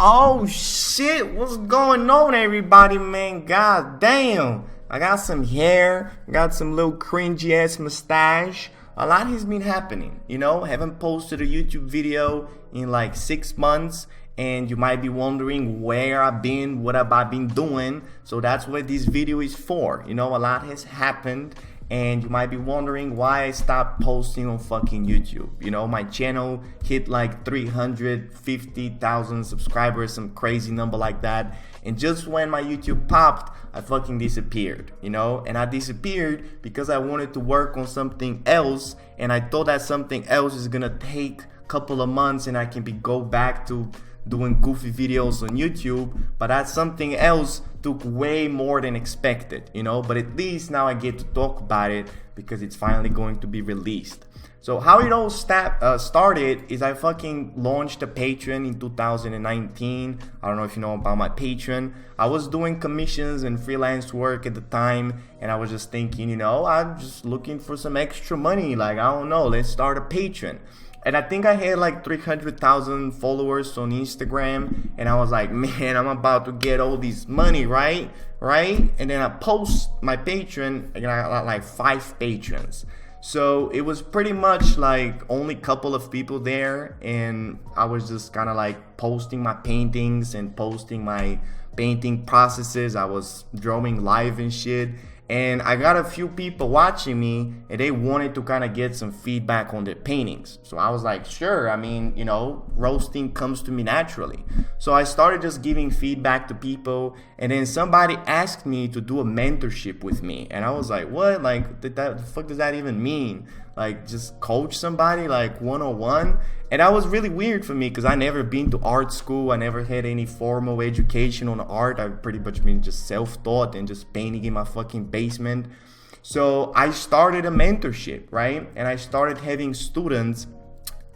Oh shit, what's going on, everybody, man? God damn. I got some hair, got some little cringy ass mustache. A lot has been happening, haven't posted a YouTube video in like 6 months, and you might be wondering where I've been, what have I been doing. So that's what this video is for. A lot has happened, and you might be wondering why I stopped posting on fucking YouTube. My channel hit like 350,000 subscribers, some crazy number like that. And just when my YouTube popped, I fucking disappeared, And I disappeared because I wanted to work on something else, and I thought that something else is gonna take a couple of months and I can go back to doing goofy videos on YouTube. But that something else took way more than expected, but at least now I get to talk about it because it's finally going to be released. So how it all started is I fucking launched a Patreon in 2019. I don't know if you know about my Patreon. I was doing commissions and freelance work at the time, and I was just thinking, I'm just looking for some extra money. Like, I don't know, let's start a Patreon. And I think I had like 300,000 followers on Instagram, and I was like, man, I'm about to get all this money, right? And then I post my Patreon, and I got like 5 patrons. So it was pretty much like only a couple of people there, and I was just kind of like posting my paintings and posting my painting processes. I was drawing live and shit. And I got a few people watching me, and they wanted to kind of get some feedback on their paintings. So I was like, sure, roasting comes to me naturally. So I started just giving feedback to people, and then somebody asked me to do a mentorship with me. And I was like, what? Like, the fuck does that even mean? Like, just coach somebody, like, 101? And that was really weird for me because I never been to art school. I never had any formal education on art. I've pretty much been just self-taught and just painting in my fucking basement. So I started a mentorship, right? And I started having students.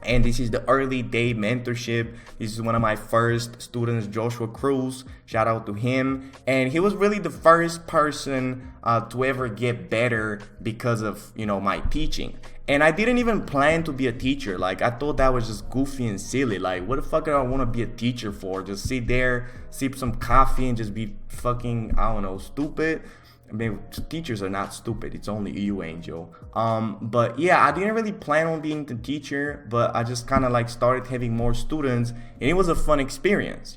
And this is the early day mentorship. This is one of my first students, Joshua Cruz. Shout out to him. And he was really the first person to ever get better because of, my teaching. And I didn't even plan to be a teacher. Like, I thought that was just goofy and silly. Like, what the fuck do I want to be a teacher for? Just sit there, sip some coffee, and just be fucking, I don't know, stupid. I mean, teachers are not stupid. It's only you, Angel. But yeah, I didn't really plan on being the teacher, but I just kind of like started having more students, and it was a fun experience,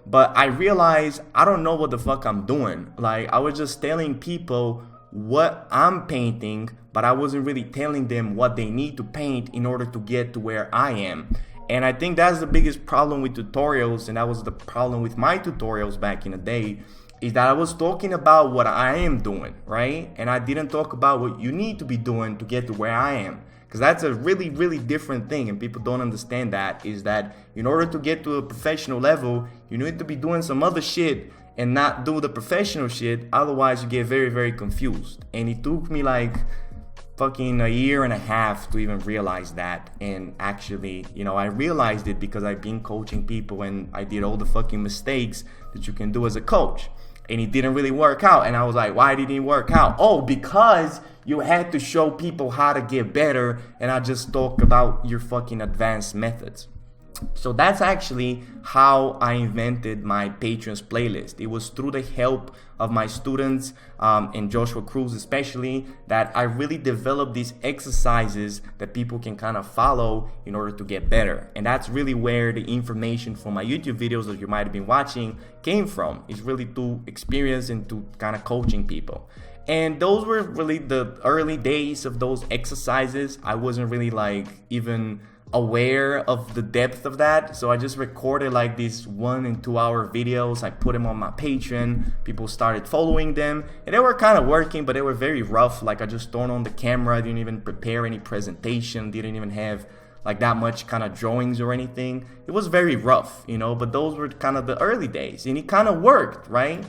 But I realized I don't know what the fuck I'm doing. Like, I was just telling people what I'm painting, but I wasn't really telling them what they need to paint in order to get to where I am. And I think that's the biggest problem with tutorials, and that was the problem with my tutorials back in the day, is that I was talking about what I am doing, right? And I didn't talk about what you need to be doing to get to where I am. Because that's a really, really different thing, and people don't understand that, is that in order to get to a professional level, you need to be doing some other shit and not do the professional shit. Otherwise, you get very, very confused. And it took me like fucking a year and a half to even realize that. And actually, I realized it because I've been coaching people, and I did all the fucking mistakes that you can do as a coach. And it didn't really work out. And I was like, why didn't it work out? Oh, because you had to show people how to get better, and I just talk about your fucking advanced methods. So that's actually how I invented my Patrons playlist. It was through the help of my students and Joshua Cruz especially that I really developed these exercises that people can kind of follow in order to get better. And that's really where the information from my YouTube videos that you might have been watching came from. It's really through experience and to kind of coaching people. And those were really the early days of those exercises. I wasn't really like even aware of the depth of that, so I just recorded like these 1 and 2 hour videos. I put them on my Patreon. People started following them, and they were kind of working, but they were very rough. Like, I just turned on the camera. I didn't even prepare any presentation, didn't even have like that much kind of drawings or anything. It was very rough, but those were kind of the early days, and it kind of worked, right?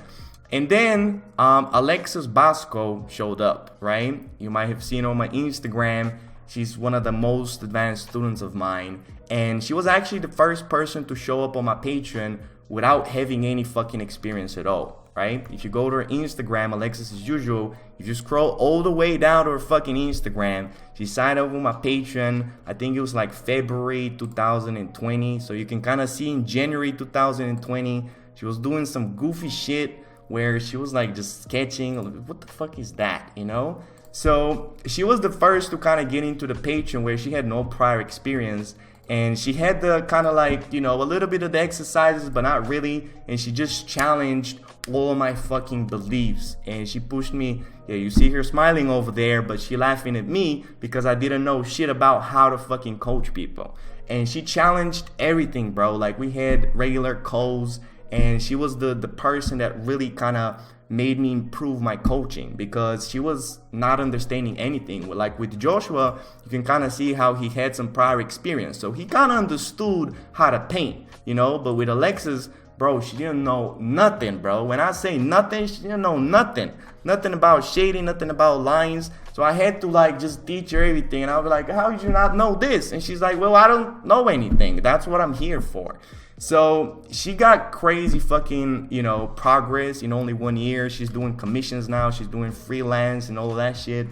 And then Alexis Bosco showed up, right? You might have seen on my Instagram. She's one of the most advanced students of mine, and she was actually the first person to show up on my Patreon without having any fucking experience at all, right? If you go to her Instagram, Alexis as usual, if you scroll all the way down to her fucking Instagram, she signed up with my Patreon. I think it was like February 2020. So you can kind of see in January 2020, she was doing some goofy shit where she was like just sketching. What the fuck is that, you know? So she was the first to kind of get into the Patreon where she had no prior experience. And she had the kind of like, you know, a little bit of the exercises, but not really. And she just challenged all of my fucking beliefs. And she pushed me. Yeah, you see her smiling over there, but she laughing at me because I didn't know shit about how to fucking coach people. And she challenged everything, bro. Like we had regular calls, and she was the person that really kind of made me improve my coaching because she was not understanding anything. Like with Joshua, you can kind of see how he had some prior experience. So he kind of understood how to paint, you know, but with Alexis, bro, she didn't know nothing, bro. When I say nothing, she didn't know nothing. Nothing about shading, nothing about lines. So I had to like just teach her everything. And I was like, how did you not know this? And she's like, well, I don't know anything. That's what I'm here for. So she got crazy fucking, you know, progress in only 1 year. She's doing commissions now. She's doing freelance and all of that shit.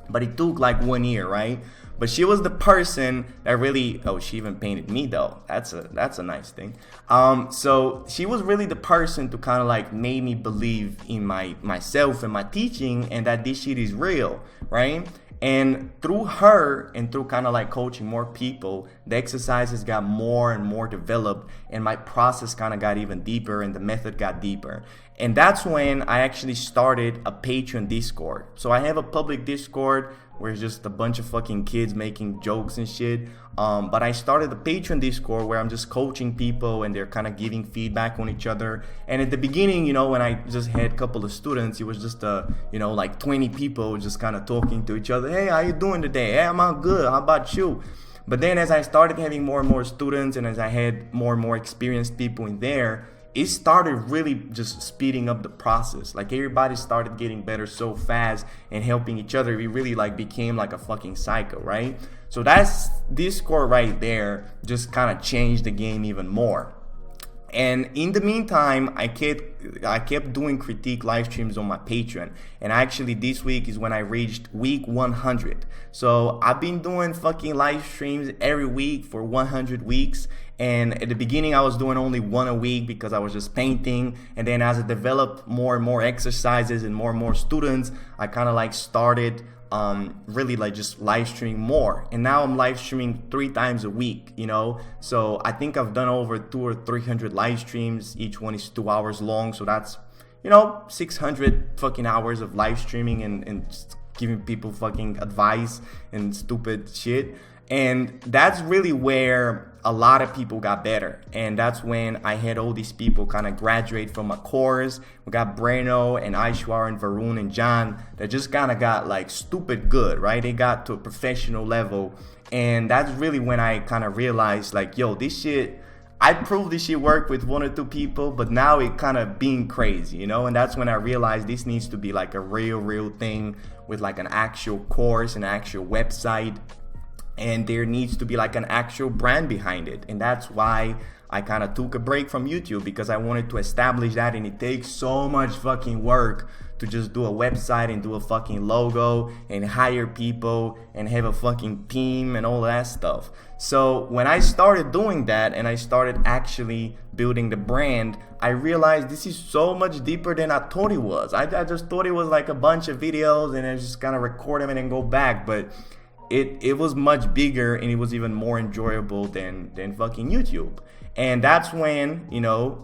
But it took like 1 year, right? But she was the person that really, oh, she even painted me though. That's a nice thing. So she was really the person to kind of like made me believe in myself and my teaching and that this shit is real, right? And through her and through kind of like coaching more people, the exercises got more and more developed and my process kind of got even deeper and the method got deeper. And that's when I actually started a Patreon Discord. So I have a public Discord where it's just a bunch of fucking kids making jokes and shit. But I started the Patreon Discord where I'm just coaching people and they're kind of giving feedback on each other. And at the beginning, you know, when I just had a couple of students, it was just, you know, like 20 people just kind of talking to each other. Hey, how you doing today? Hey, I'm out good. How about you? But then as I started having more and more students and as I had more and more experienced people in there, it started really just speeding up the process. Like everybody started getting better so fast and helping each other. We really like became like a fucking cycle, right? So that's Discord right there just kind of changed the game even more. And in the meantime, I kept doing critique live streams on my Patreon. And actually this week is when I reached week 100. So I've been doing fucking live streams every week for 100 weeks. And at the beginning, I was doing only one a week because I was just painting. And then as I developed more and more exercises and more students, I kind of like started really like just live streaming more. And now I'm live streaming 3 times a week, you know. So I think I've done over 200 or 300 live streams. Each one is 2 hours long. So that's, you know, 600 fucking hours of live streaming and just giving people fucking advice and stupid shit. And that's really where a lot of people got better. And that's when I had all these people kind of graduate from my course. We got Breno and Aishwar and Varun and John that just kind of got like stupid good, right? They got to a professional level. And that's really when I kind of realized like, yo, this shit, I proved this shit worked with 1 or 2 people, but now it kind of being crazy, you know? And that's when I realized this needs to be like a real thing with like an actual course, an actual website. And there needs to be like an actual brand behind it. And that's why I kind of took a break from YouTube, because I wanted to establish that. And it takes so much fucking work to just do a website and do a fucking logo and hire people and have a fucking team and all that stuff. So when I started doing that and I started actually building the brand, I realized this is so much deeper than I thought it was. I just thought it was like a bunch of videos and I just kind of record them and then go back. But it was much bigger and it was even more enjoyable than fucking YouTube. And that's when, you know,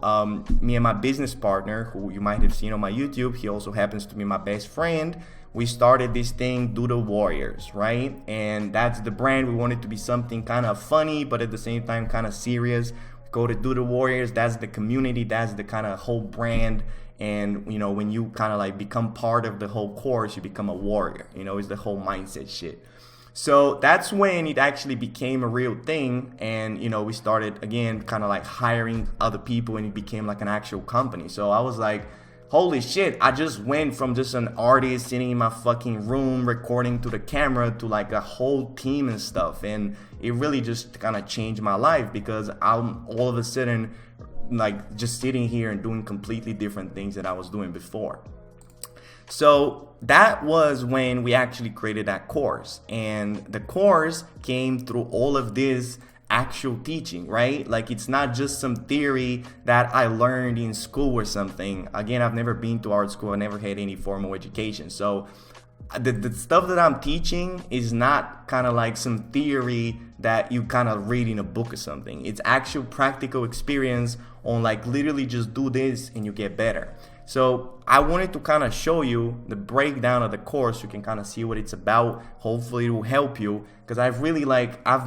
me and my business partner, who you might have seen on my YouTube, he also happens to be my best friend, we started this thing, Doodle Warriors, right? And that's the brand. We wanted to be something kind of funny, but at the same time kind of serious. Go to Doodle Warriors, that's the community, that's the kind of whole brand. And, you know, when you kind of like become part of the whole course, you become a warrior, you know, it's the whole mindset shit. So that's when it actually became a real thing. And, you know, we started, again, kind of like hiring other people and it became like an actual company. So I was like, holy shit, I just went from just an artist sitting in my fucking room recording to the camera to like a whole team and stuff. And it really just kind of changed my life, because I'm all of a sudden like just sitting here and doing completely different things that I was doing before. So that was when we actually created that course, and the course came through all of this actual teaching, right? Like, it's not just some theory that I learned in school or something. Again, I've never been to art school. I never had any formal education. So the stuff that I'm teaching is not kind of like some theory that you kind of read in a book or something. It's actual practical experience on like literally just do this and you get better. So I wanted to kind of show you the breakdown of the course. You can kind of see what it's about. Hopefully it will help you, because I've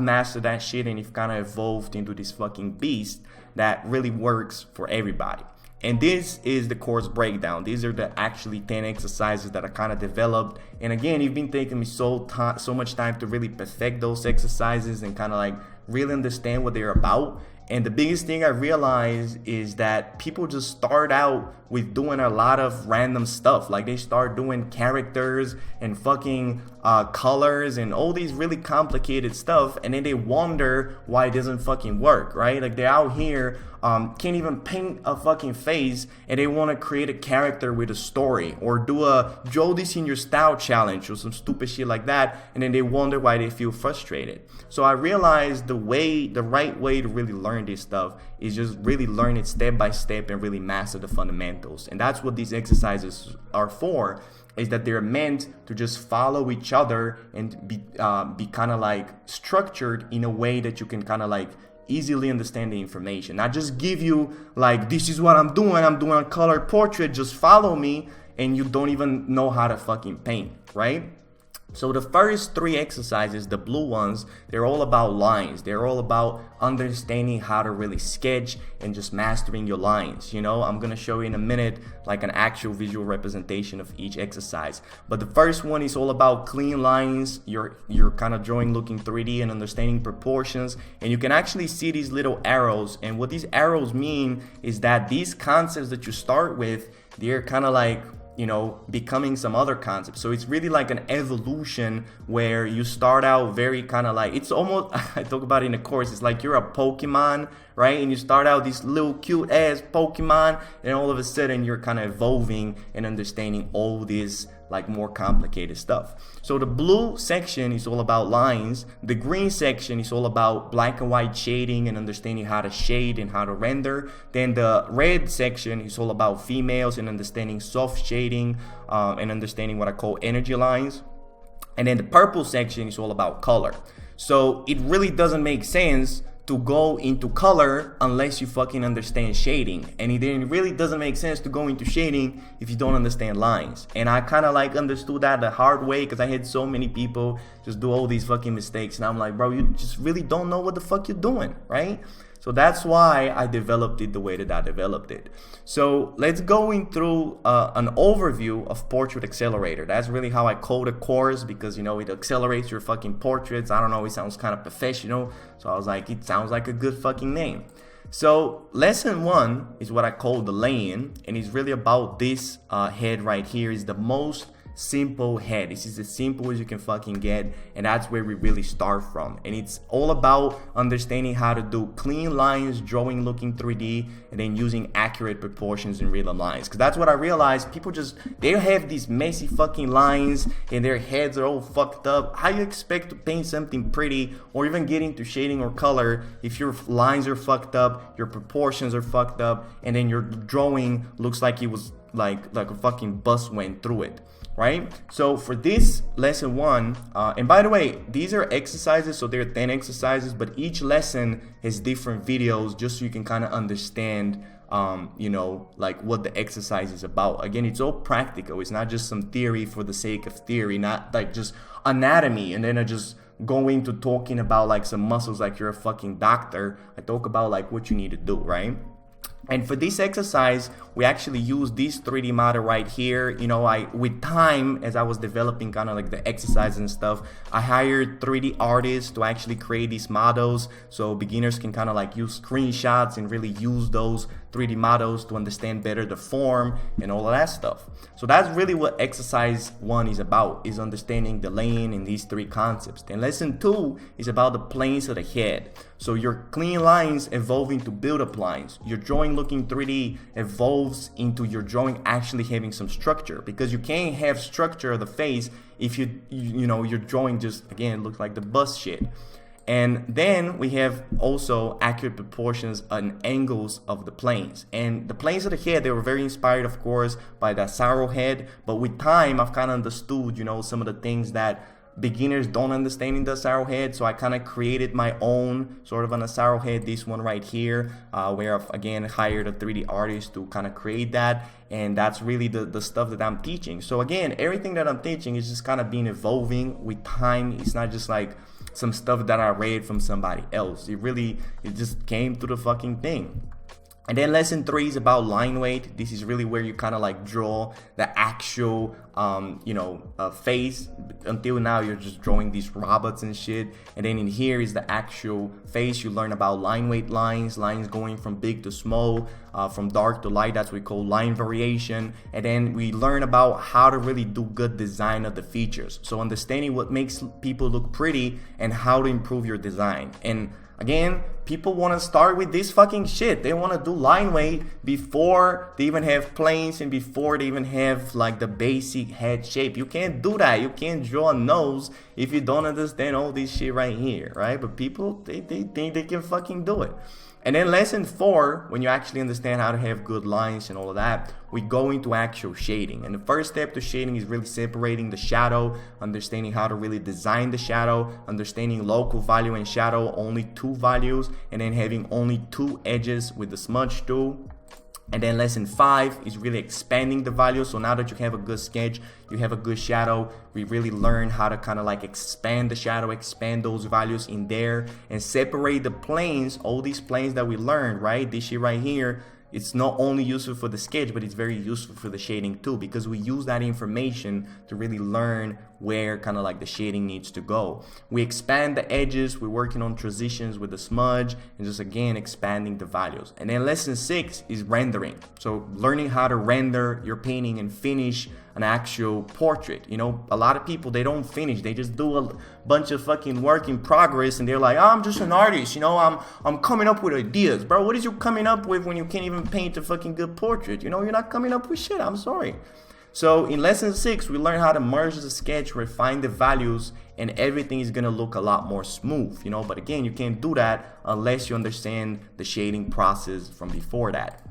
mastered that shit, and it's kind of evolved into this fucking beast that really works for everybody. And this is the course breakdown. These are the actually 10 exercises that I kind of developed. And again, it's been taking me so much time to really perfect those exercises and kind of like really understand what they're about. And the biggest thing I realized is that people just start out with doing a lot of random stuff. Like, they start doing characters and fucking colors and all these really complicated stuff, and then they wonder why it doesn't fucking work, right? Like, they're out here, can't even paint a fucking face, and they want to create a character with a story, or do a draw this in your style challenge or some stupid shit like that, and then they wonder why they feel frustrated. So I realized the right way to really learn this stuff is just really learn it step by step and really master the fundamentals. And that's what these exercises are for, is that they're meant to just follow each other and be kind of like structured in a way that you can kind of like easily understand the information. Not just give you like, this is what I'm doing a colored portrait, just follow me, and you don't even know how to fucking paint, right? So the first 3 exercises, the blue ones, they're all about lines. They're all about understanding how to really sketch and just mastering your lines. You know, I'm going to show you in a minute like an actual visual representation of each exercise. But the first one is all about clean lines. You're kind of drawing looking 3D and understanding proportions. And you can actually see these little arrows. And what these arrows mean is that these concepts that you start with, they're kind of like, you know, becoming some other concepts. So it's really like an evolution where you start out very kind of like, it's almost, I talk about it in the course, it's like you're a Pokemon, right? And you start out this little cute ass Pokemon, and all of a sudden you're kind of evolving and understanding all this like more complicated stuff. So the blue section is all about lines. The green section is all about black and white shading and understanding how to shade and how to render. Then the red section is all about females and understanding soft shading and understanding what I call energy lines. And then the purple section is all about color. So it really doesn't make sense to go into color unless you fucking understand shading, and it really doesn't make sense to go into shading if you don't understand lines. And I kind of like understood that the hard way, because I had so many people just do all these fucking mistakes, and I'm like, bro, you just really don't know what the fuck you're doing, right? So that's why I developed it the way that I developed it. So let's go in through an overview of Portrait Accelerator. That's really how I call the course, because, you know, it accelerates your fucking portraits. I don't know, it sounds kind of professional. So I was like, it sounds like a good fucking name. So lesson 1 is what I call the lay-in, and it's really about this head right here. Is the most simple head. This is as simple as you can fucking get, and that's where we really start from. And it's all about understanding how to do clean lines, drawing looking 3D, and then using accurate proportions and rhythm lines. Because that's what I realized, people just, they have these messy fucking lines and their heads are all fucked up. How you expect to paint something pretty or even get into shading or color if your lines are fucked up, your proportions are fucked up, and then your drawing looks like it was like a fucking bus went through it, right? So for this lesson 1, and by the way, these are exercises, so there are 10 exercises, but each lesson has different videos just so you can kind of understand you know, like what the exercise is about. Again, it's all practical. It's not just some theory for the sake of theory, not like just anatomy and then I just go into talking about like some muscles like you're a fucking doctor. I talk about like what you need to do, right? And for this exercise, we actually use this 3D model right here. You know, with time, as I was developing kind of like the exercises and stuff, I hired 3D artists to actually create these models so beginners can kind of like use screenshots and really use those 3D models to understand better the form and all of that stuff. So that's really what exercise 1 is about, is understanding the laying in these 3 concepts. Then lesson 2 is about the planes of the head. So your clean lines evolve into build-up lines. Your drawing looking 3D evolves into your drawing actually having some structure, because you can't have structure of the face if you know your drawing just again looks like the bust shit. And then we have also accurate proportions and angles of the planes. And the planes of the head, they were very inspired, of course, by that Sarro head. But with time, I've kind of understood, you know, some of the things that beginners don't understand in the Sarro head. So I kind of created my own sort of on a Sarro head, this one right here, where I've again hired a 3D artist to kind of create that. And that's really the stuff that I'm teaching. So again, everything that I'm teaching is just kind of being evolving with time. It's not just like some stuff that I read from somebody else. It just came through the fucking thing. And then lesson 3 is about line weight. This is really where you kind of like draw the actual, face. Until now, you're just drawing these robots and shit. And then in here is the actual face. You learn about line weight lines going from big to small, from dark to light. That's what we call line variation. And then we learn about how to really do good design of the features. So understanding what makes people look pretty and how to improve your design. And again, people want to start with this fucking shit. They want to do line weight before they even have planes and before they even have like the basic head shape. You can't do that. You can't draw a nose if you don't understand all this shit right here, right? But people, they think they can fucking do it. And then lesson 4, when you actually understand how to have good lines and all of that, we go into actual shading. And the first step to shading is really separating the shadow, understanding how to really design the shadow, understanding local value and shadow, only 2 values, and then having only 2 edges with the smudge tool. And then lesson 5 is really expanding the value. So now that you have a good sketch, you have a good shadow, we really learn how to kind of like expand the shadow, expand those values in there, and separate the planes, all these planes that we learned, right? This shit right here, it's not only useful for the sketch, but it's very useful for the shading too, because we use that information to really learn where kind of like the shading needs to go. We expand the edges, we're working on transitions with the smudge, and just again expanding the values. And then lesson 6 is rendering. So learning how to render your painting and finish an actual portrait. You know, a lot of people, they don't finish, they just do a bunch of fucking work in progress, and they're like, oh, I'm just an artist, you know, I'm coming up with ideas. Bro, what is you coming up with when you can't even paint a fucking good portrait? You know, you're not coming up with shit. I'm sorry. So in lesson 6, we learn how to merge the sketch, refine the values, and everything is gonna look a lot more smooth, you know. But again, you can't do that unless you understand the shading process from before that.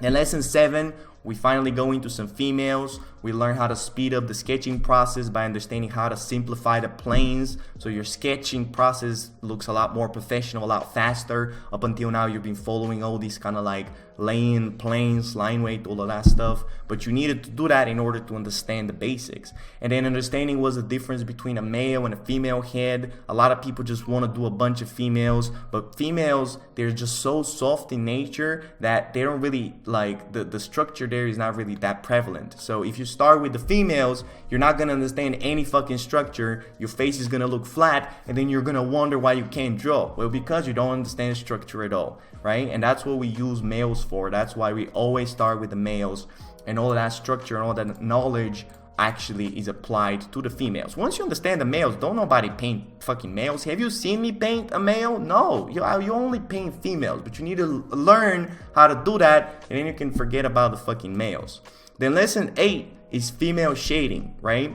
In lesson 7, we finally go into some females. We learn how to speed up the sketching process by understanding how to simplify the planes. So your sketching process looks a lot more professional, a lot faster. Up until now, you've been following all these kind of like laying, planes, line weight, all of that stuff. But you needed to do that in order to understand the basics. And then understanding what's the difference between a male and a female head. A lot of people just want to do a bunch of females. But females, they're just so soft in nature that they don't really like, the structure there is not really that prevalent. So if you start with the females, you're not going to understand any fucking structure. Your face is going to look flat, and then you're going to wonder why you can't draw. Well, because you don't understand structure at all, right? And that's what we use males for. That's why we always start with the males, and all of that structure and all that knowledge actually is applied to the females. Once you understand the males, don't nobody paint fucking males. Have you seen me paint a male? No, you only paint females, but you need to learn how to do that, and then you can forget about the fucking males. Then lesson 8 is female shading, right?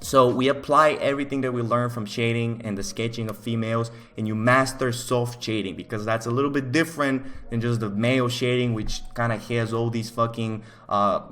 So we apply everything that we learned from shading and the sketching of females, and you master soft shading, because that's a little bit different than just the male shading, which kind of has all these fucking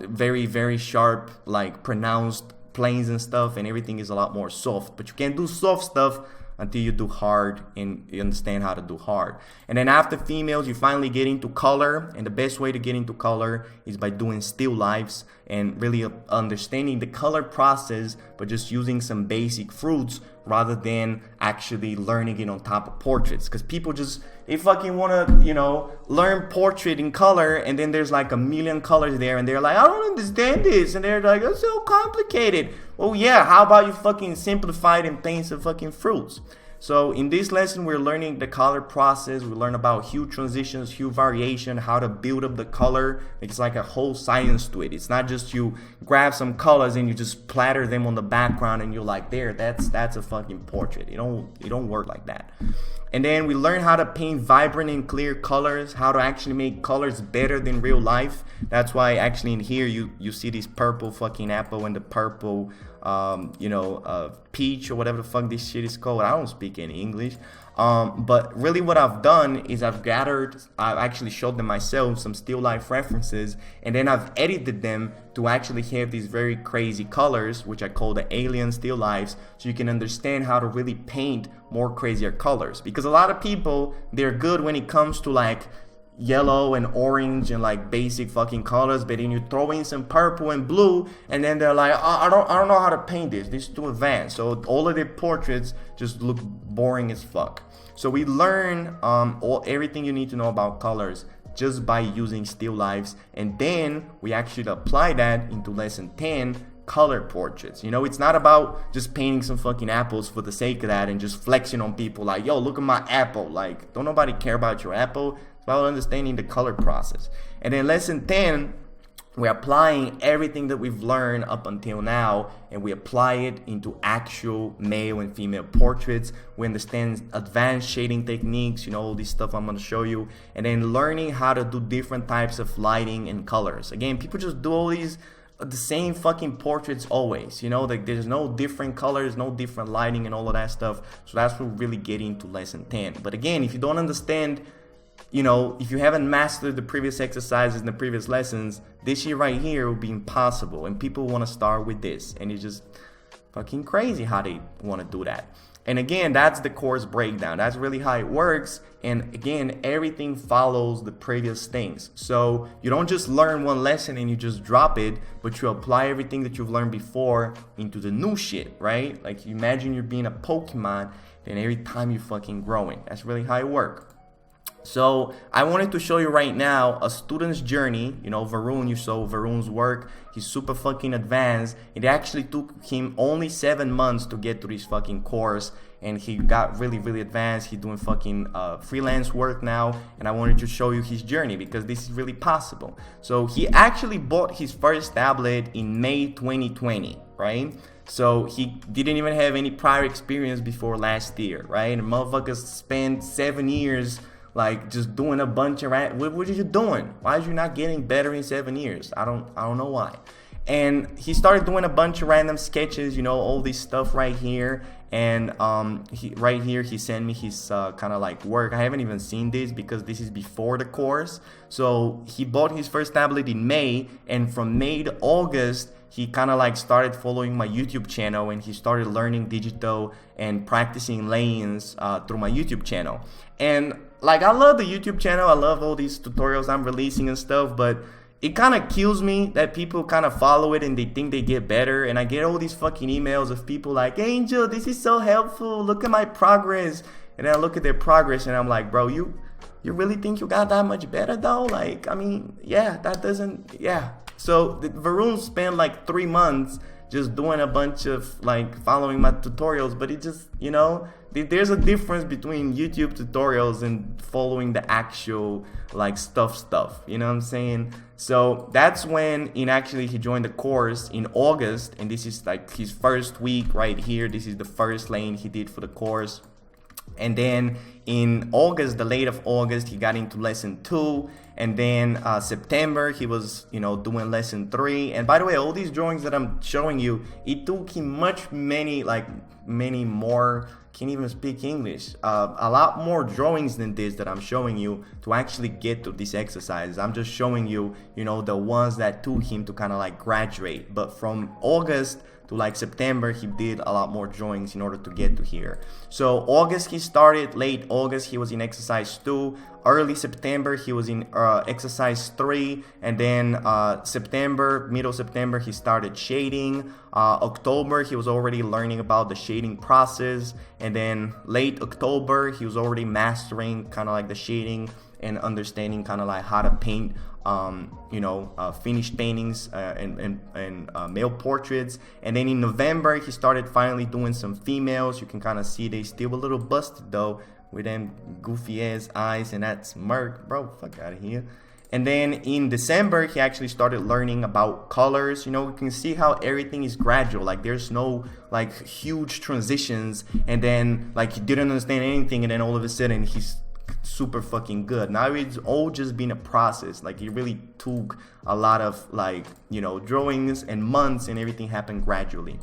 very, very sharp, like pronounced planes and stuff, and everything is a lot more soft. But you can't do soft stuff until you do hard and you understand how to do hard. And then after females, you finally get into color, and the best way to get into color is by doing still lifes and really understanding the color process, but just using some basic fruits rather than actually learning it on top of portraits. Because people just, they fucking want to, you know, learn portrait in color, and then there's like a million colors there, and they're like, I don't understand this, and they're like, it's so complicated. Well, yeah, how about you fucking simplify it and paint some fucking fruits? So in this lesson, we're learning the color process. We learn about hue transitions, hue variation, how to build up the color. It's like a whole science to it. It's not just you grab some colors and you just splatter them on the background and you're like, there, that's a fucking portrait. It don't work like that. And then we learn how to paint vibrant and clear colors, how to actually make colors better than real life. That's why actually in here you see this purple fucking apple and the purple peach or whatever the fuck this shit is called. I don't speak any English. But really what I've done is I've actually showed them myself some still life references, and then I've edited them to actually have these very crazy colors, which I call the alien still lifes, so you can understand how to really paint more crazier colors. Because a lot of people, they're good when it comes to like yellow and orange and like basic fucking colors, but then you throw in some purple and blue and then they're like, I don't know how to paint this is too advanced. So all of their portraits just look boring as fuck. So we learn everything you need to know about colors just by using still lifes, and then we actually apply that into lesson 10, color portraits. It's not about just painting some fucking apples for the sake of that and just flexing on people like, yo, look at my apple. Like, don't nobody care about your apple. It's about understanding the color process. And then lesson 10, we're applying everything that we've learned up until now, and we apply it into actual male and female portraits. We understand advanced shading techniques, all this stuff I'm going to show you, and then learning how to do different types of lighting and colors. Again, people just do all these the same fucking portraits always, like there's no different colors, no different lighting and all of that stuff. So that's what we really get into lesson 10. But again, if you don't understand, if you haven't mastered the previous exercises in the previous lessons, this shit right here will be impossible, and people want to start with this, and it's just fucking crazy how they want to do that. And again, that's the course breakdown. That's really how it works. And again, everything follows the previous things. So you don't just learn one lesson and you just drop it, but you apply everything that you've learned before into the new shit, right? Like, you imagine you're being a Pokemon, and every time you're fucking growing. That's really how it works. So I wanted to show you right now a student's journey. Varun, you saw Varun's work. He's super fucking advanced. It actually took him only 7 months to get through this fucking course, and he got really, really advanced. He's doing fucking freelance work now, and I wanted to show you his journey because this is really possible. So he actually bought his first tablet in May 2020, right? So he didn't even have any prior experience before last year, right? And motherfuckers spent 7 years like just doing a bunch of what are you doing? Why are you not getting better in 7 years? I don't know why. And he started doing a bunch of random sketches, all this stuff right here. And right here he sent me his kind of like work. I haven't even seen this because this is before the course. So he bought his first tablet in May, and from May to August he kind of like started following my YouTube channel, and he started learning digital and practicing layings through my YouTube channel. And like, I love the YouTube channel. I love all these tutorials I'm releasing and stuff, but it kind of kills me that people kind of follow it and they think they get better. And I get all these fucking emails of people like, Angel, this is so helpful. Look at my progress. And then I look at their progress and I'm like, bro, you really think you got that much better though? Like, I mean, yeah, that doesn't, yeah. So Varun spent like 3 months just doing a bunch of like following my tutorials, but it just, there's a difference between YouTube tutorials and following the actual like stuff, you know what I'm saying? So that's when he joined the course in August, and this is like his first week right here. This is the first lane he did for the course. And then in August, the late of August, he got into lesson 2. And then September, he was, doing lesson 3. And by the way, all these drawings that I'm showing you, it took him many more, can't even speak English, a lot more drawings than this that I'm showing you to actually get to these exercises. I'm just showing you, the ones that took him to kind of like graduate. But from August to like September, he did a lot more drawings in order to get to here. So August he started, late August he was in exercise 2, early September he was in exercise 3, and then middle September he started shading. October he was already learning about the shading process, and then late October he was already mastering kind of like the shading. and understanding kind of like how to paint finished paintings and male portraits. And then in November he started finally doing some females. You can kind of see they still a little busted though, with them goofy ass eyes and that smirk, bro. Fuck out of here. And then in December, he actually started learning about colors. You can see how everything is gradual. Like there's no like huge transitions, and then like he didn't understand anything, and then all of a sudden he's super fucking good. Now it's all just been a process. Like it really took a lot of like, drawings and months, and everything happened gradually.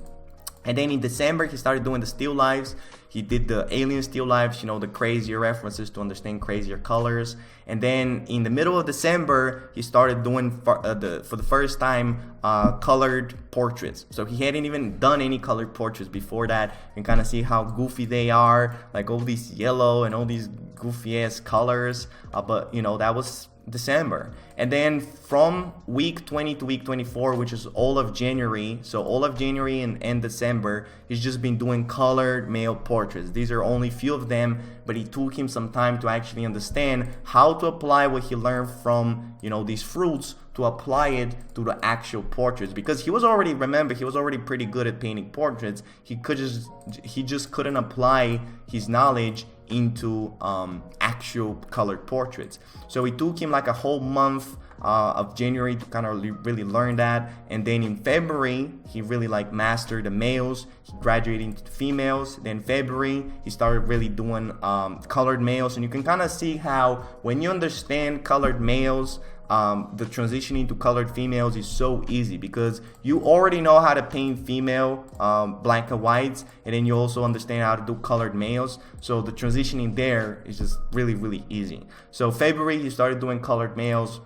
And then in December, he started doing the still lifes. He did the alien still lifes, the crazier references to understand crazier colors. And then in the middle of December, he started doing for the first time colored portraits. So he hadn't even done any colored portraits before that. You can kind of see how goofy they are, like all these yellow and all these goofy ass colors. But that was December. And then from week 20 to week 24, which is all of January, so all of January and December, he's just been doing colored male portraits. These are only few of them, but it took him some time to actually understand how to apply what he learned from these fruits to apply it to the actual portraits, because he was already pretty good at painting portraits. He just couldn't apply his knowledge into actual colored portraits. So it took him like a whole month of January to kind of really learn that. And then in February, he really like mastered the males. He graduated into the females. Then February, he started really doing colored males. And you can kind of see how when you understand colored males, the transition into colored females is so easy, because you already know how to paint female black and whites, and then you also understand how to do colored males. So the transitioning there is just really, really easy. So February, he started doing colored males.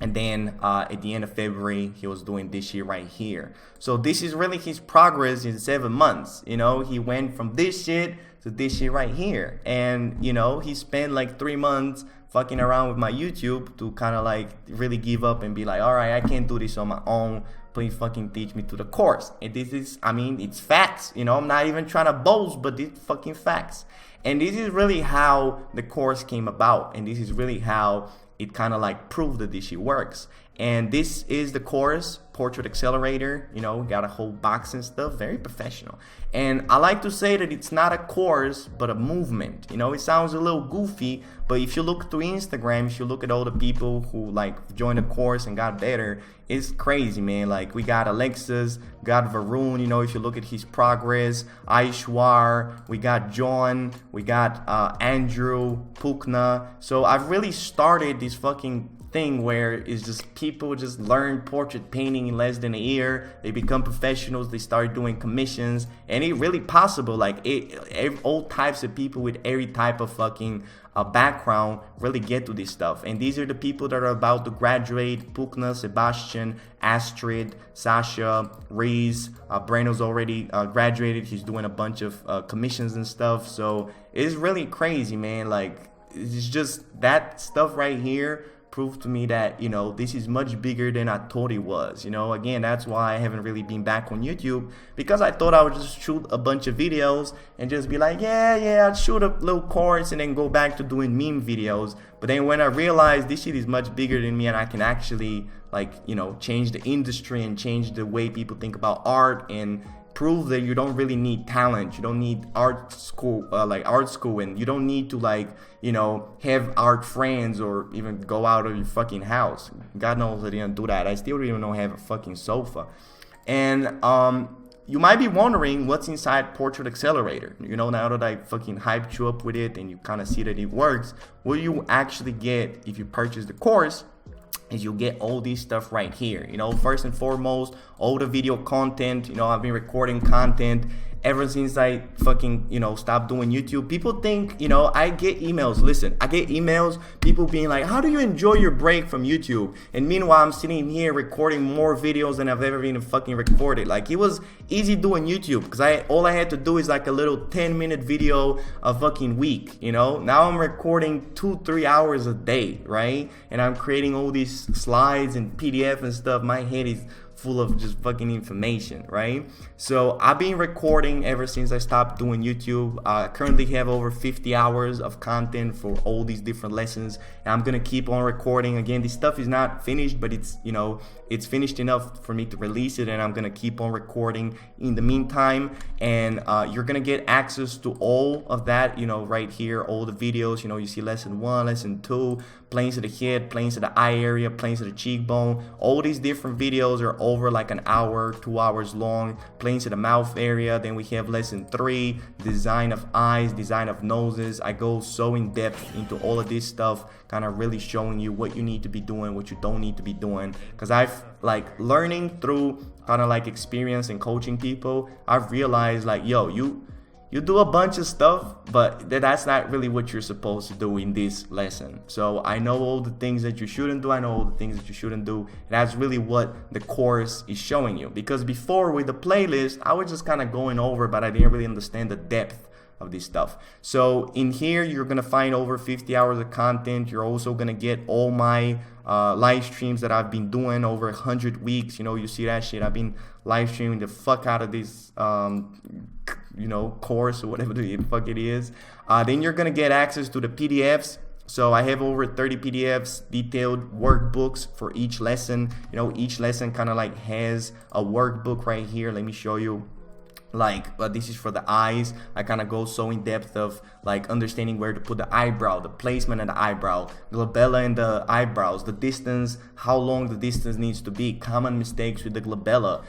And then at the end of February, he was doing this shit right here. So this is really his progress in 7 months. He went from this shit to this shit right here. And, he spent like 3 months fucking around with my YouTube to kind of like really give up and be like, all right, I can't do this on my own. Please fucking teach me to the course. And this is, it's facts. I'm not even trying to boast, but it's fucking facts. And this is really how the course came about. And this is really how it kind of like proved that this shit works. And this is the course, Portrait Accelerator. Got a whole box and stuff, very professional. And I like to say that it's not a course, but a movement. It sounds a little goofy, but if you look through Instagram, if you look at all the people who like joined the course and got better, it's crazy, man. Like we got Alexis, got Varun, if you look at his progress, Aishwar, we got John, we got Andrew, Pukna. So I've really started this fucking thing where it's just people just learn portrait painting in less than a year. They become professionals. They start doing commissions, and it's really possible. Like all types of people with every type of fucking background really get to this stuff. And these are the people that are about to graduate: Pukna, Sebastian, Astrid, Sasha, Reese. Breno's already graduated. He's doing a bunch of commissions and stuff. So it's really crazy, man. Like it's just that stuff right here proved to me that, this is much bigger than I thought it was. Again, that's why I haven't really been back on YouTube, because I thought I would just shoot a bunch of videos and just be like, yeah, I'd shoot a little course and then go back to doing meme videos. But then when I realized this shit is much bigger than me, and I can actually change the industry and change the way people think about art, and prove that you don't really need talent. You don't need art school, and you don't need to have art friends or even go out of your fucking house. God knows I didn't do that. I still don't even know I have a fucking sofa. And you might be wondering what's inside Portrait Accelerator. Now that I fucking hyped you up with it and you kind of see that it works, what you actually get if you purchase the course is you'll get all this stuff right here. First and foremost, all the video content. I've been recording content ever since I fucking, stopped doing YouTube. People think, I get emails. Listen, I get emails, people being like, how do you enjoy your break from YouTube? And meanwhile, I'm sitting here recording more videos than I've ever been fucking recorded. Like, it was easy doing YouTube, because all I had to do is like a little 10-minute video a fucking week, Now I'm recording 2-3 hours a day, right? And I'm creating all these slides and PDF and stuff. My head is full of just fucking information, right? So I've been recording ever since I stopped doing YouTube. I currently have over 50 hours of content for all these different lessons, and I'm gonna keep on recording. Again, this stuff is not finished, but it's, you know, it's finished enough for me to release it, and I'm gonna keep on recording in the meantime. And you're gonna get access to all of that, you know, right here, all the videos. You know, you see lesson 1, lesson 2, planes to the head, planes to the eye area, planes to the cheekbone. All these different videos are over like an hour, 2 hours long. Planes to the mouth area. Then we have lesson 3, design of eyes, design of noses. I go so in depth into all of this stuff, kind of really showing you what you need to be doing, what you don't need to be doing. Because I've like learning through kind of like experience and coaching people, I've realized like, yo, you do a bunch of stuff, but that's not really what you're supposed to do in this lesson. So I know all the things that you shouldn't do. I know all the things that you shouldn't do. And that's really what the course is showing you. Because before with the playlist, I was just kind of going over, but I didn't really understand the depth of this stuff. So in here, you're gonna find over 50 hours of content. You're also gonna get all my live streams that I've been doing over 100 weeks. You know, you see that shit. I've been live streaming the fuck out of this you know, course or whatever the fuck it is. Then you're gonna get access to the PDFs. So I have over 30 PDFs, detailed workbooks for each lesson. You know, each lesson kind of like has a workbook right here. Let me show you. Like, this is for the eyes. I kind of go so in depth of like understanding where to put the eyebrow, the placement of the eyebrow, glabella and the eyebrows, the distance, how long the distance needs to be, common mistakes with the glabella,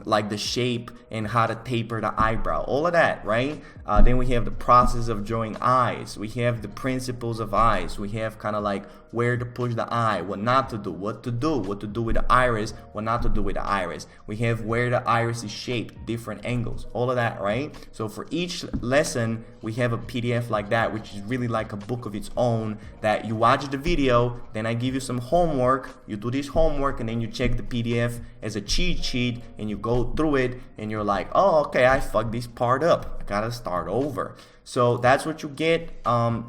like the shape and how to taper the eyebrow, all of that, right? Then we have the process of drawing eyes. We have the principles of eyes. We have kind of like where to push the eye, what not to do, what to do with the iris, what not to do with the iris. We have where the iris is shaped, different angles, all of that, right? So for each lesson, we have a PDF like that, which is really like a book of its own, that you watch the video, then I give you some homework, you do this homework, and then you check the PDF as a cheat sheet, and you go through it, and you're like, oh, okay, I fucked this part up, I gotta start over. So that's what you get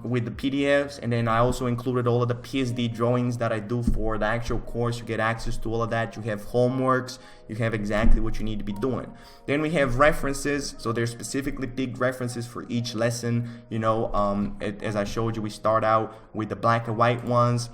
with the PDFs. And then I also included all of the PSD drawings that I do for the actual course. You get access to all of that. You have homeworks. You have exactly what you need to be doing. Then we have references. So there's specifically big references for each lesson. You know, as I showed you, we start out with the black and white ones.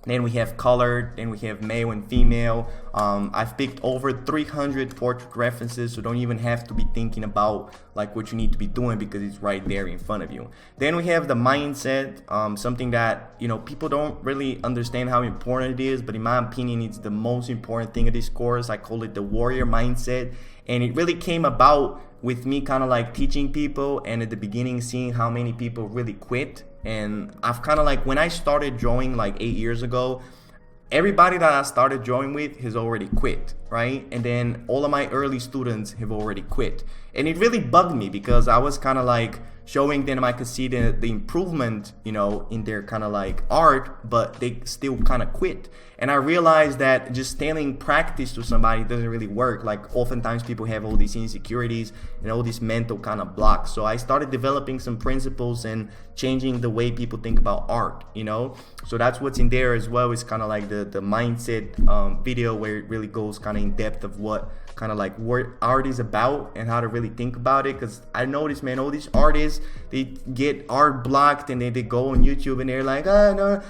Then we have colored, then we have male and female. I've picked over 300 portrait references, so don't even have to be thinking about like what you need to be doing because it's right there in front of you. Then we have the mindset, something that, you know, people don't really understand how important it is, but in my opinion, it's the most important thing of this course. I call it the warrior mindset, and it really came about with me kind of like teaching people, and at the beginning seeing how many people really quit. And I've kind of like, when I started drawing like 8 years ago, everybody that I started drawing with has already quit, right? And then all of my early students have already quit. And it really bugged me because I was kind of like showing them I could see the improvement, you know, in their kind of like art, but they still kind of quit. And I realized that just telling practice to somebody doesn't really work. Like oftentimes people have all these insecurities and all these mental kind of blocks. So I started developing some principles and changing the way people think about art, you know? So that's what's in there as well. It's kind of like the mindset video where it really goes kind of in depth of what kind of like what art is about and how to really think about it. Because I noticed, man, all these artists, they get art blocked and then they go on YouTube and they're like, oh no,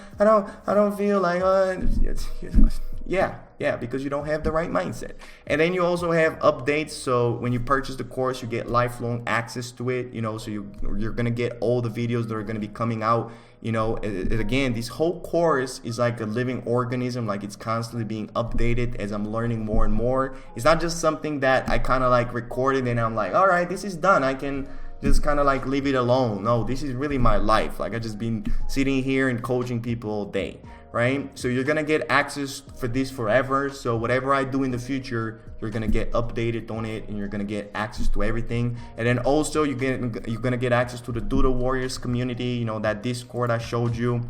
I don't feel like yeah, because you don't have the right mindset. And then you also have updates. So when you purchase the course, you get lifelong access to it, you know, so you're gonna get all the videos that are gonna be coming out. You know, again, this whole course is like a living organism, like it's constantly being updated as I'm learning more and more. It's not just something that I kind of like recorded and I'm like, all right, this is done, I can just kind of like leave it alone. No, this is really my life. Like I just been sitting here and coaching people all day, right? So you're gonna get access for this forever. So whatever I do in the future, you're gonna get updated on it and you're gonna get access to everything. And then also you're gonna get access to the Doodle Warriors community, you know, that Discord I showed you,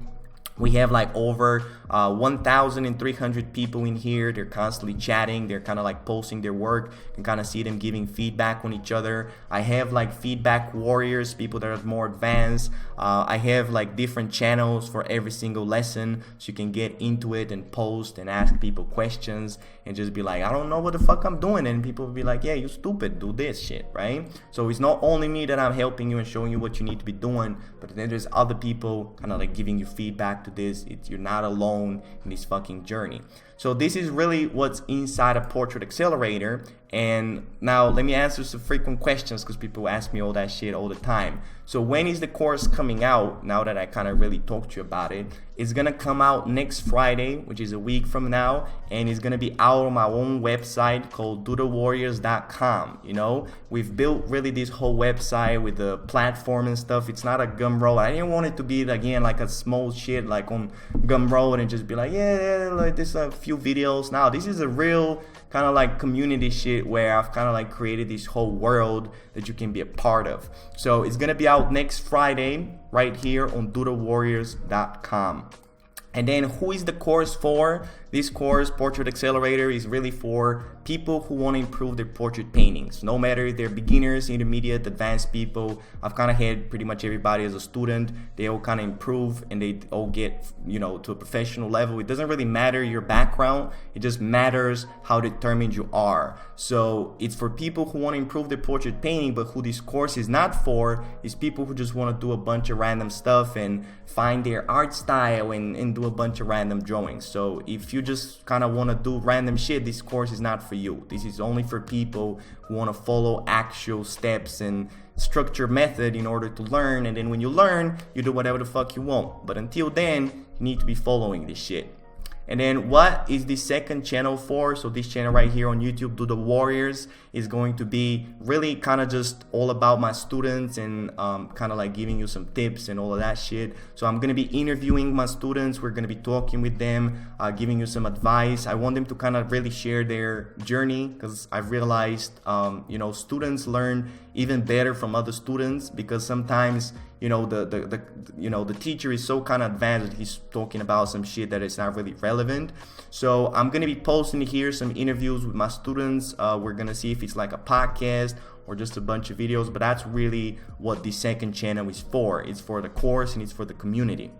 We have like over 1,300 people in here. They're constantly chatting. They're kind of like posting their work. You can kind of see them giving feedback on each other. I have like feedback warriors, people that are more advanced. I have like different channels for every single lesson, so you can get into it and post and ask people questions and just be like, I don't know what the fuck I'm doing. And people will be like, yeah, you stupid, do this shit, right? So it's not only me that I'm helping you and showing you what you need to be doing, but then there's other people kind of like giving you feedback to this. You're not alone in this fucking journey. So this is really what's inside a Portrait Accelerator. And now let me answer some frequent questions, because people ask me all that shit all the time. So when is the course coming out? Now that I kind of really talked to you about it, it's gonna come out next Friday, which is a week from now, and it's gonna be out on my own website called doodlewarriors.com. You know, we've built really this whole website with the platform and stuff. It's not a Gumroad. I didn't want it to be again like a small shit like on Gumroad and just be like, yeah, like this a few videos. Now this is a real kind of like community shit where I've kind of like created this whole world that you can be a part of. So it's gonna be out next Friday right here on doodlewarriors.com. And then who is the course for? This course, Portrait Accelerator, is really for people who want to improve their portrait paintings. No matter if they're beginners, intermediate, advanced people. I've kind of had pretty much everybody as a student. They all kind of improve and they all get, you know, to a professional level. It doesn't really matter your background. It just matters how determined you are. So it's for people who want to improve their portrait painting, but who this course is not for is people who just want to do a bunch of random stuff and find their art style and do a bunch of random drawings. So if you just kind of want to do random shit, this course is not for you. This is only for people who want to follow actual steps and structure method in order to learn. And then when you learn, you do whatever the fuck you want. But until then, you need to be following this shit. And then what is the second channel for? So this channel right here on YouTube, Doodle Warriors, is going to be really kind of just all about my students and kind of like giving you some tips and all of that shit. So I'm going to be interviewing my students. We're going to be talking with them, giving you some advice. I want them to kind of really share their journey, because I've realized, you know, students learn even better from other students, because sometimes, you know, the teacher is so kind of advanced that he's talking about some shit that is not really relevant. So I'm gonna be posting here some interviews with my students. We're gonna see if it's like a podcast or just a bunch of videos, but that's really what the second channel is for. It's for the course and it's for the community.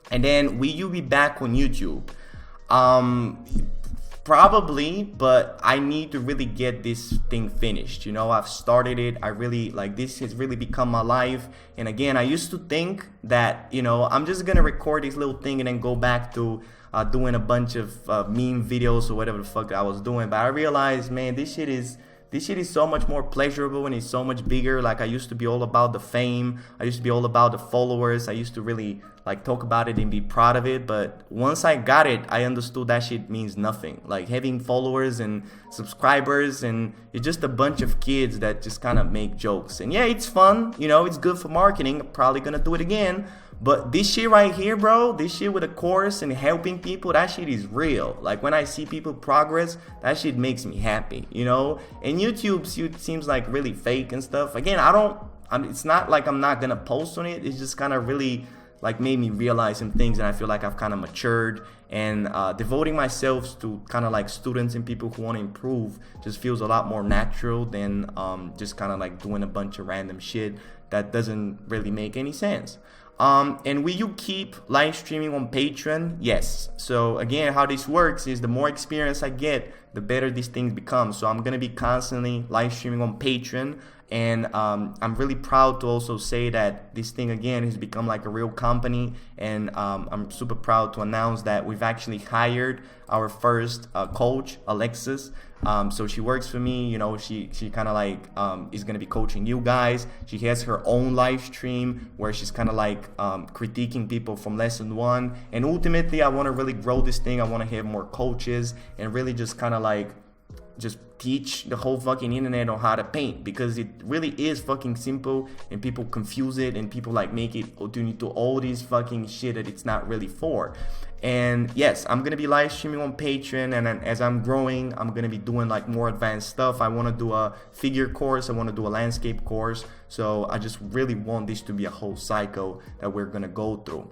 And then will you be back on YouTube? Probably, but I need to really get this thing finished. You know, I've started it. I really like this has really become my life. And again, I used to think that, you know, I'm just gonna record this little thing and then go back to doing a bunch of meme videos or whatever the fuck I was doing. But I realized, man, this shit is so much more pleasurable and it's so much bigger. Like, I used to be all about the fame. I used to be all about the followers. I used to really like talk about it and be proud of it. But once I got it, I understood that shit means nothing. Like, having followers and subscribers, and it's just a bunch of kids that just kind of make jokes. And yeah, it's fun. You know, it's good for marketing. I'm probably gonna do it again. But this shit right here, bro, this shit with a course and helping people, that shit is real. Like, when I see people progress, that shit makes me happy, you know? And YouTube seems like really fake and stuff. Again, it's not like I'm not gonna post on it. It's just kind of really like made me realize some things, and I feel like I've kind of matured, and devoting myself to kind of like students and people who want to improve just feels a lot more natural than just kind of like doing a bunch of random shit that doesn't really make any sense. And will you keep live streaming on Patreon? Yes. So again, how this works is the more experience I get, the better these things become. So I'm gonna be constantly live streaming on Patreon, and I'm really proud to also say that this thing again has become like a real company, and I'm super proud to announce that we've actually hired our first coach, Alexis. So she works for me, you know, she kind of like is going to be coaching you guys. She has her own live stream where she's kind of like critiquing people from lesson 1. And ultimately, I want to really grow this thing. I want to have more coaches and really just kind of like just teach the whole fucking internet on how to paint, because it really is fucking simple, and people confuse it, and people like make it to all these fucking shit that it's not really for. And yes, I'm gonna be live streaming on Patreon, and then as I'm growing, I'm gonna be doing like more advanced stuff. I want to do a figure course, I want to do a landscape course, so I just really want this to be a whole cycle that we're gonna go through.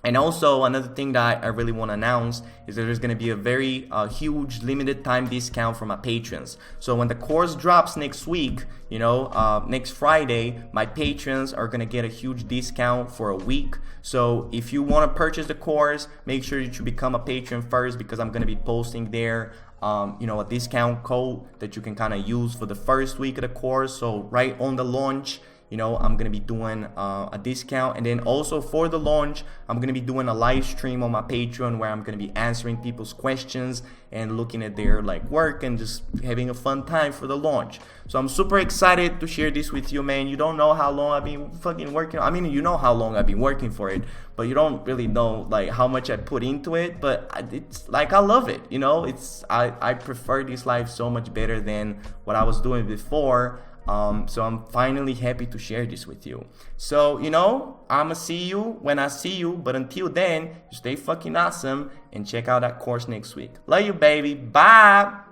And also another thing that I really want to announce is that there's going to be a very huge limited time discount for my patrons. So when the course drops next week, next Friday, my patrons are going to get a huge discount for a week. So if you want to purchase the course, make sure that you become a patron first, because I'm going to be posting there a discount code that you can kind of use for the first week of the course. So right on the launch, I'm going to be doing a discount. And then also for the launch, I'm going to be doing a live stream on my Patreon where I'm going to be answering people's questions and looking at their work and just having a fun time for the launch. So I'm super excited to share this with you, man. You don't know how long I've been fucking working. I mean, you know how long I've been working for it, but you don't really know how much I put into it. But it's I love it. I prefer this life so much better than what I was doing before. So I'm finally happy to share this with you. So, I'ma see you when I see you. But until then, stay fucking awesome and check out that course next week. Love you, baby. Bye.